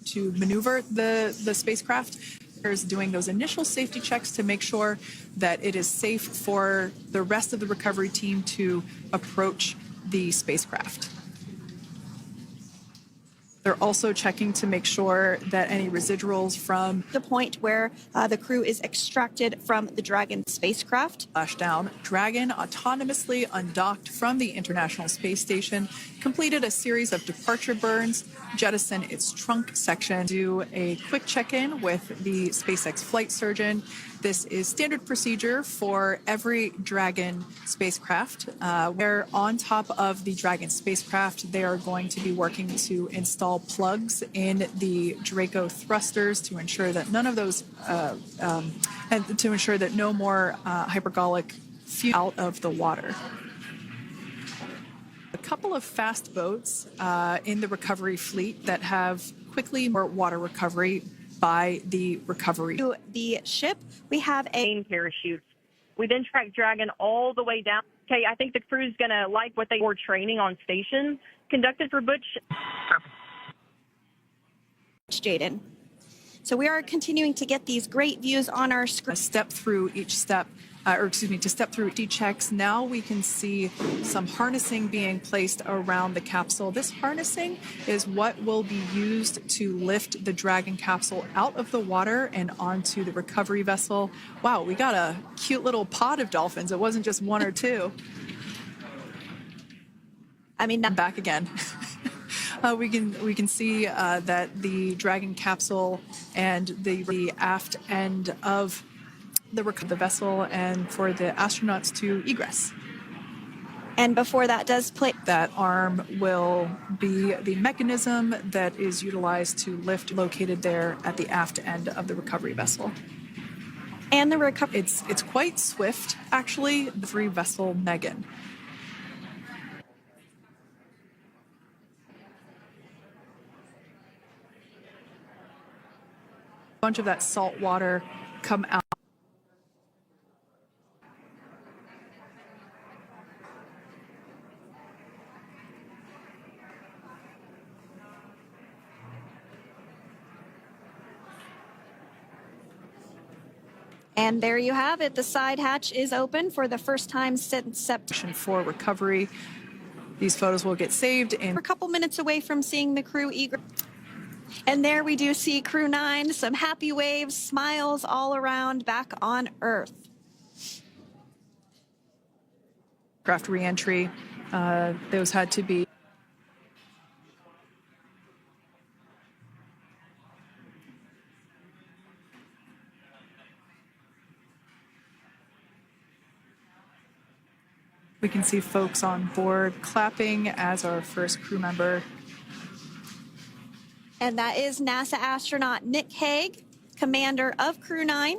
to maneuver the spacecraft. Is doing those initial safety checks to make sure that it is safe for the rest of the recovery team to approach the spacecraft. They're also checking to make sure that any residuals from the point where the crew is extracted from the Dragon spacecraft. Splashdown, Dragon autonomously undocked from the International Space Station, completed a series of departure burns, jettisoned its trunk section, do a quick check-in with the SpaceX flight surgeon. This is standard procedure for every Dragon spacecraft. Where on top of the Dragon spacecraft, they are going to be working to install plugs in the Draco thrusters to ensure that none of those, and to ensure that no more hypergolic fuel out of the water. A couple of fast boats in the recovery fleet that have quickly more water recovery by the recovery. To the ship, we have a parachute. We then track Dragon all the way down. Okay, I think the crew's going to like what they were training on station, conducted for Butch. Jaden. So we are continuing to get these great views on our screen. Step through each step, to step through D checks. Now we can see some harnessing being placed around the capsule. This harnessing is what will be used to lift the Dragon capsule out of the water and onto the recovery vessel. Wow, we got a cute little pod of dolphins. It wasn't just one or two. I mean, back again. We can see that the Dragon capsule and the aft end of the vessel, and for the astronauts to egress. And before that does play, that arm will be the mechanism that is utilized to lift, located there at the aft end of the recovery vessel. And the recovery, it's quite swift, actually. The free vessel Megan. A bunch of that salt water come out. And there you have it. The side hatch is open for the first time since September. For recovery. These photos will get saved in We're a couple minutes away from seeing the crew eager. And there we do see Crew 9, some happy waves, smiles all around back on Earth. Craft reentry, those had to be. We can see folks on board clapping as our first crew member. And that is NASA astronaut Nick Hague, commander of Crew 9.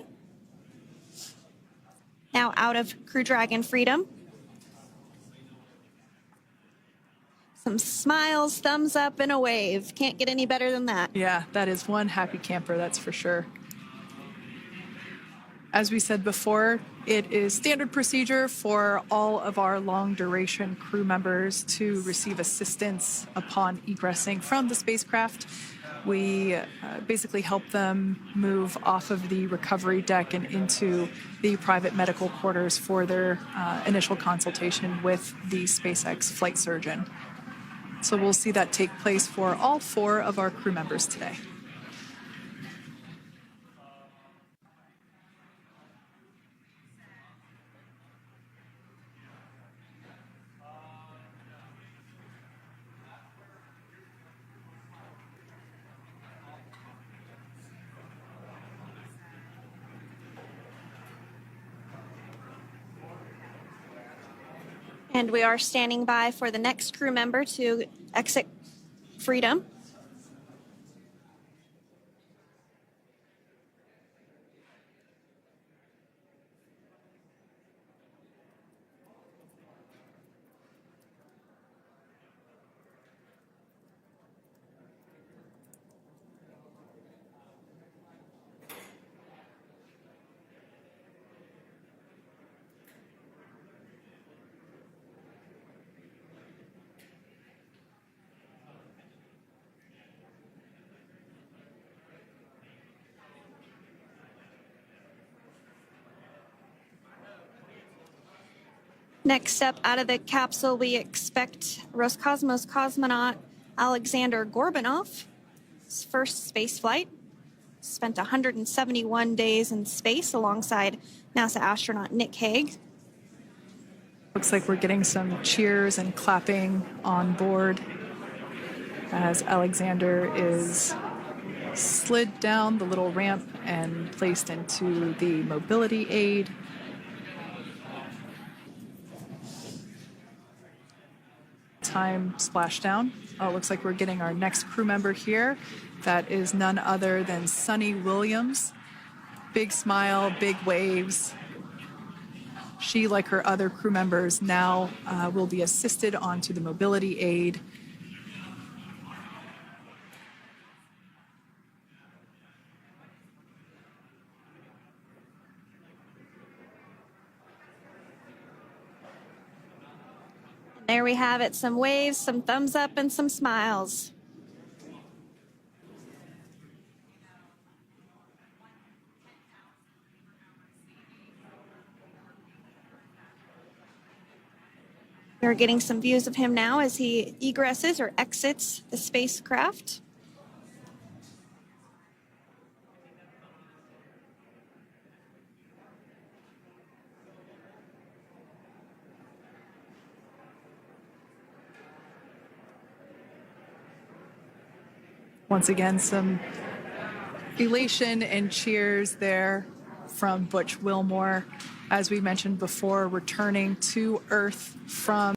Now out of Crew Dragon Freedom. Some smiles, thumbs up, and a wave. Can't get any better than that. Yeah, that is one happy camper, that's for sure. As we said before, it is standard procedure for all of our long-duration crew members to receive assistance upon egressing from the spacecraft. We basically help them move off of the recovery deck and into the private medical quarters for their initial consultation with the SpaceX flight surgeon. So we'll see that take place for all 4 of our crew members today. And we are standing by for the next crew member to exit Freedom. Next up out of the capsule, we expect Roscosmos cosmonaut Alexander Gorbanov. His first space flight. Spent 171 days in space alongside NASA astronaut Nick Hague. Looks like we're getting some cheers and clapping on board as Alexander is slid down the little ramp and placed into the mobility aid. Time splashdown. Oh, looks like we're getting our next crew member here. That is none other than Sunny Williams. Big smile, big waves. She, like her other crew members, now will be assisted onto the mobility aid. There we have it, some waves, some thumbs up, and some smiles. We're getting some views of him now as he egresses or exits the spacecraft. Once again, some elation and cheers there from Butch Wilmore, as we mentioned before, returning to Earth from